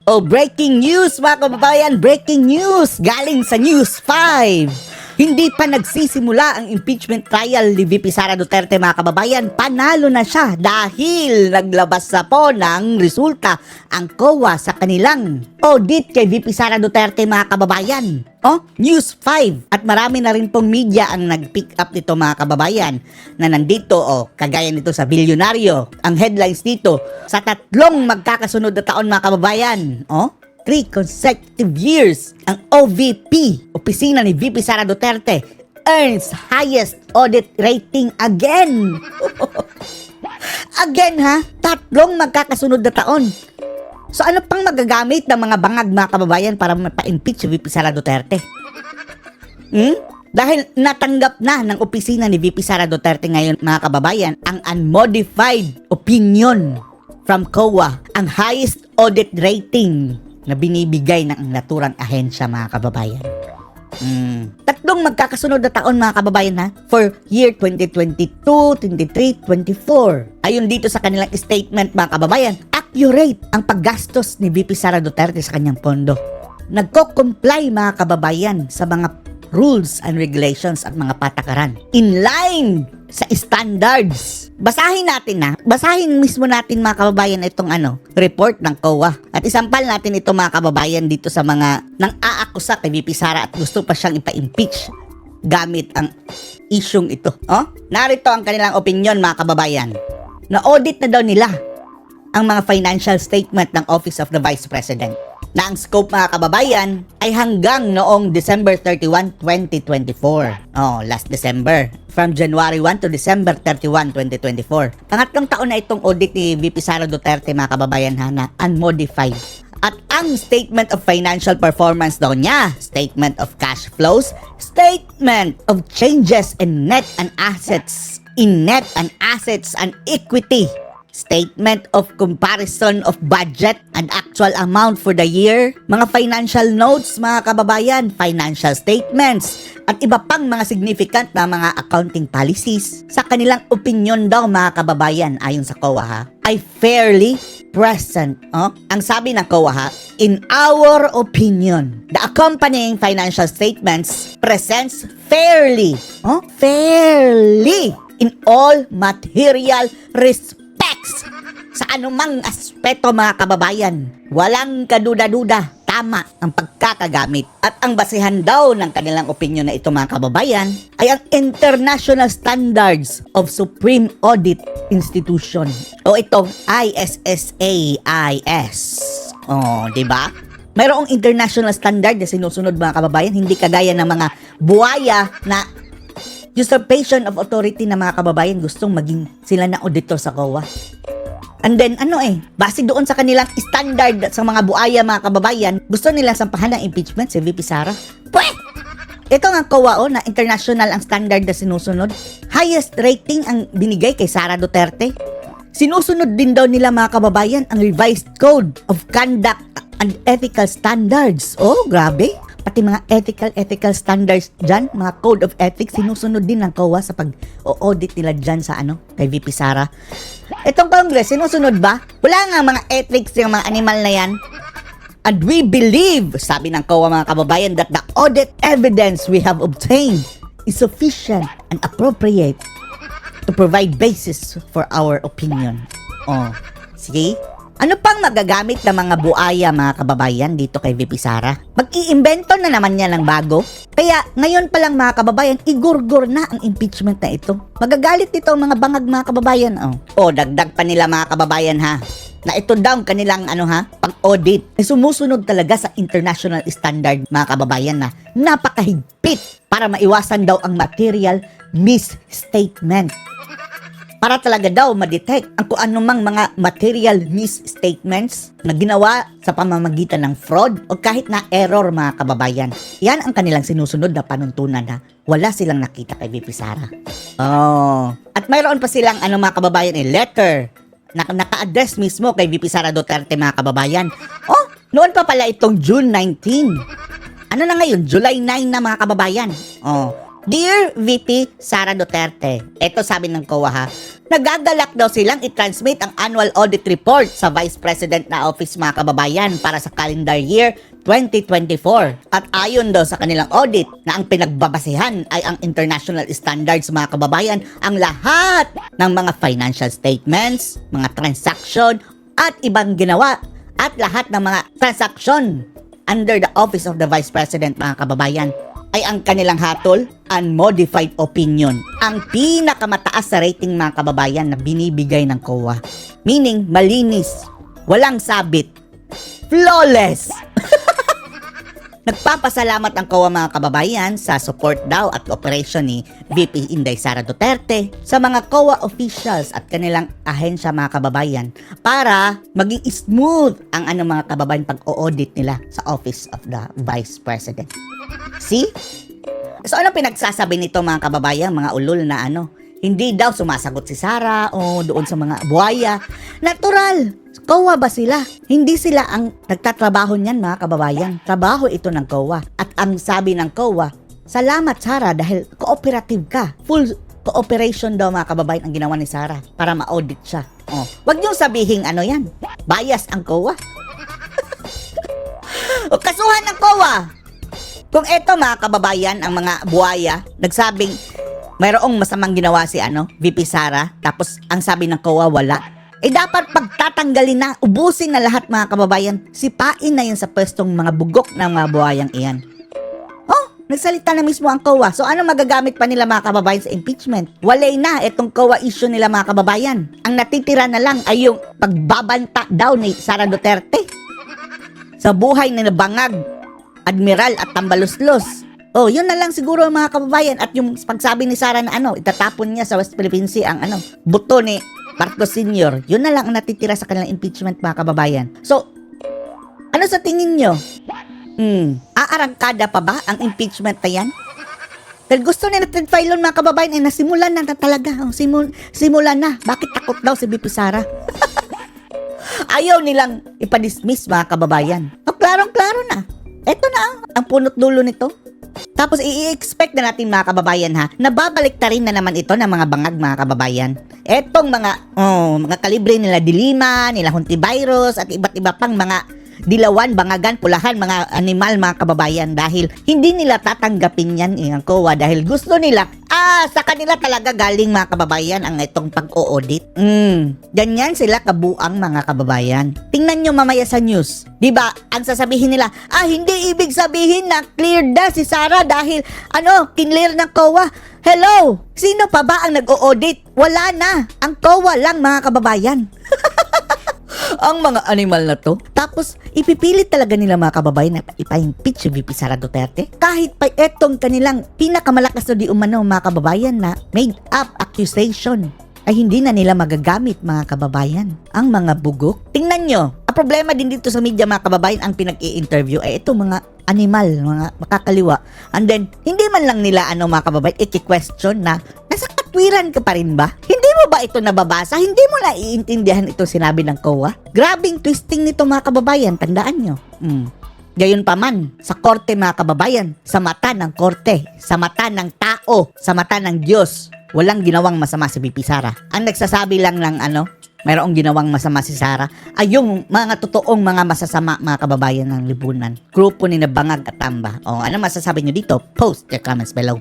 Oh, breaking news mga kababayan, breaking news galing sa News 5. Hindi pa nagsisimula ang impeachment trial ni VP Sara Duterte mga kababayan. Panalo na siya dahil naglabas na po ng resulta ang COA sa kanilang audit kay VP Sara Duterte mga kababayan. Oh, News 5. At marami na rin pong media ang nag-pick up nito mga kababayan na nandito, kagaya nito sa Bilyonaryo. Ang headlines dito, sa 3 magkakasunod na taon mga kababayan. 3 consecutive years, ang OVP, opisina ni VP Sara Duterte, earns highest audit rating again. Again ha? 3 magkakasunod na taon. So ano pang magagamit ng mga bangag mga kababayan para mapa-impeach si VP Sara Duterte? Dahil natanggap na ng opisina ni VP Sara Duterte ngayon mga kababayan ang unmodified opinion from COA, ang highest audit rating na binibigay ng naturang ahensya mga kababayan. 3 magkakasunod na taon mga kababayan ha, for year 2022, 23, 24. Ayon dito sa kanilang statement mga kababayan, accurate ang paggastos ni VP Sara Duterte sa kanyang pondo. Nagko-comply mga kababayan sa mga rules and regulations at mga patakaran in line sa standards. Basahin natin basahin mismo natin mga kababayan itong report ng COA. At isampal natin ito mga kababayan dito sa mga nang aakusa kay VP Sara at gusto pa siyang ipa-impeach gamit ang isyung ito. Narito ang kanilang opinion mga kababayan. Na-audit na daw nila ang mga financial statement ng Office of the Vice President na ang scope mga kababayan ay hanggang noong December 31, 2024. Last December. From January 1 to December 31, 2024. Pangatlong taon na itong audit ni VP Sara Duterte mga kababayan na unmodified. At ang statement of financial performance daw niya, statement of cash flows, statement of changes in net and assets, and equity, statement of comparison of budget and actual amount for the year, mga financial notes mga kababayan, financial statements, at iba pang mga significant na mga accounting policies. Sa kanilang opinion daw mga kababayan, ayon sa COA ay fairly present. Ang sabi ng COA in our opinion, the accompanying financial statements presents fairly, fairly in all material respects. Sa anumang aspeto mga kababayan, walang kaduda-duda, tama ang pagkakagamit. At ang basehan daw ng kanilang opinion na ito mga kababayan ay ang International Standards of Supreme Audit Institution o ito ISSAIS. Diba? Mayroong international standard na sinusunod mga kababayan, hindi kagaya ng mga buhaya na usurpation of authority na mga kababayan gustong maging sila na auditor sa COA. And then base doon sa kanilang standard sa mga buaya mga kababayan, gusto nilang sampahan ng impeachment si VP Sara. Ito nga COA na international ang standard na sinusunod. Highest rating ang binigay kay Sara Duterte. Sinusunod din daw nila mga kababayan ang revised code of conduct and ethical standards. Grabe. Pati mga ethical standards dyan, mga code of ethics, sinusunod din ng COA sa pag-audit nila dyan sa kay VP Sara. Itong Congress, sinusunod ba? Wala nga mga ethics yung mga animal na yan. And we believe, sabi ng COA mga kababayan, that the audit evidence we have obtained is sufficient and appropriate to provide basis for our opinion. Sige? Ano pang magagamit ng mga buaya mga kababayan dito kay VP Sara? Mag-iimbento na naman niya ng bago. Kaya ngayon pa lang mga kababayan, igurgur na ang impeachment na ito. Magagalit dito ang mga bangag mga kababayan. Dagdag pa nila mga kababayan na ito daw kanilang pang-audit. Sumusunod talaga sa international standard mga kababayan na napakahigpit para maiwasan daw ang material misstatement. Para talaga daw ma-detect ang kung anumang mga material misstatements na ginawa sa pamamagitan ng fraud o kahit na error mga kababayan. Yan ang kanilang sinusunod na panuntunan na wala silang nakita kay VP Sara. At mayroon pa silang mga kababayan letter na naka-address mismo kay VP Sara Duterte mga kababayan. Noon pa pala itong June 19. Ano na ngayon? July 9 na mga kababayan. Dear VP Sara Duterte, ito sabi ng COA ha, nagagalak daw silang i-transmit ang annual audit report sa Vice President na office mga kababayan para sa calendar year 2024. At ayon daw sa kanilang audit na ang pinagbabasehan ay ang international standards mga kababayan, ang lahat ng mga financial statements, mga transaction at ibang ginawa at lahat ng mga transaction under the office of the Vice President mga kababayan ay ang kanilang hatol, unmodified opinion. Ang pinakamataas sa rating mga kababayan na binibigay ng COA. Meaning, malinis, walang sabit, flawless. Nagpapasalamat ang COA mga kababayan sa support daw at operation ni VP Inday Sara Duterte sa mga COA officials at kanilang ahensya mga kababayan para maging smooth ang mga kababayan pag-audit nila sa Office of the Vice President. See? So anong pinagsasabi nito mga kababayan, mga ulol na hindi daw sumasagot si Sara o doon sa mga buhaya. Natural! COA ba sila? Hindi sila ang nagtatrabaho niyan mga kababayan. Trabaho ito ng COA. At ang sabi ng COA, salamat Sara dahil cooperative ka. Full cooperation daw mga kababayan ang ginawa ni Sara para ma-audit siya. Wag niyong sabihin yan. Bias ang COA. O kasuhan ng COA. Kung eto mga kababayan, ang mga buhaya, nagsabing mayroong masamang ginawa si VP Sara, tapos ang sabi ng COA wala. Dapat pagtatanggalin na, ubusin na lahat mga kababayan, sipain na yun sa pwestong mga bugok ng mga buhayang iyan. Nagsalita na mismo ang COA. So ano magagamit pa nila mga kababayan sa impeachment? Walay na itong COA issue nila mga kababayan. Ang natitira na lang ay yung pagbabanta daw ni Sara Duterte sa buhay ni Bangag, Admiral at Tambaluslos. Yun na lang siguro mga kababayan. At yung pagsabi ni Sara na itatapon niya sa West Philippine Sea ang buto ni Marcos Sr. Yun na lang ang natitira sa kanilang impeachment mga kababayan. So, ano sa tingin nyo? Aarangkada pa ba ang impeachment na yan? Dahil gusto nila file mga kababayan ay nasimulan na talaga. Simulan na. Bakit takot daw si VP Sara? Ayaw nilang ipadismiss mga kababayan. Klarong-klaro na. Eto na ang punot dulo nito. Tapos i-expect na natin mga kababayan na babalik ta rin na naman ito ng mga bangag mga kababayan. Etong mga kalibre nila Dilima, nila Hontivirus at iba't iba pang mga dilawan, bangagan, pulahan, mga animal mga kababayan dahil hindi nila tatanggapin yan ang COA dahil gusto nila sa kanila talaga galing mga kababayan ang itong pag-o-audit. Ganyan sila kabuang mga kababayan. Tingnan nyo mamaya sa news. Diba? Ang sasabihin nila, hindi ibig sabihin na clear na si Sara dahil kinlear ng COA. Hello! Sino pa ba ang nag-o-audit? Wala na. Ang COA lang mga kababayan. Ang mga animal na to. Tapos, ipipilit talaga nila mga kababayan na ipa-impeach si VP Sara Duterte. Kahit pa etong kanilang pinakamalakas na di umano mga kababayan na made up accusation ay hindi na nila magagamit mga kababayan. Ang mga bugok. Tingnan nyo, ang problema din dito sa media mga kababayan ang pinag-i-interview ay itong mga animal, mga makakaliwa. And then, hindi man lang nila mga kababayan i-question na nasa katwiran ka pa rin ba? Hindi mo ba ito nababasa? Hindi mo na iintindihan ito sinabi ng COA? Grabing twisting nito mga kababayan, tandaan nyo. Gayon pa man, sa korte mga kababayan, sa mata ng korte, sa mata ng tao, sa mata ng Diyos, walang ginawang masama si VP Sara. Ang nagsasabi lang ng mayroong ginawang masama si Sara ay yung mga totoong mga masasama mga kababayan ng lipunan. Grupo ni Bangag at Tamba. Ano masasabi nyo dito? Post your comments below.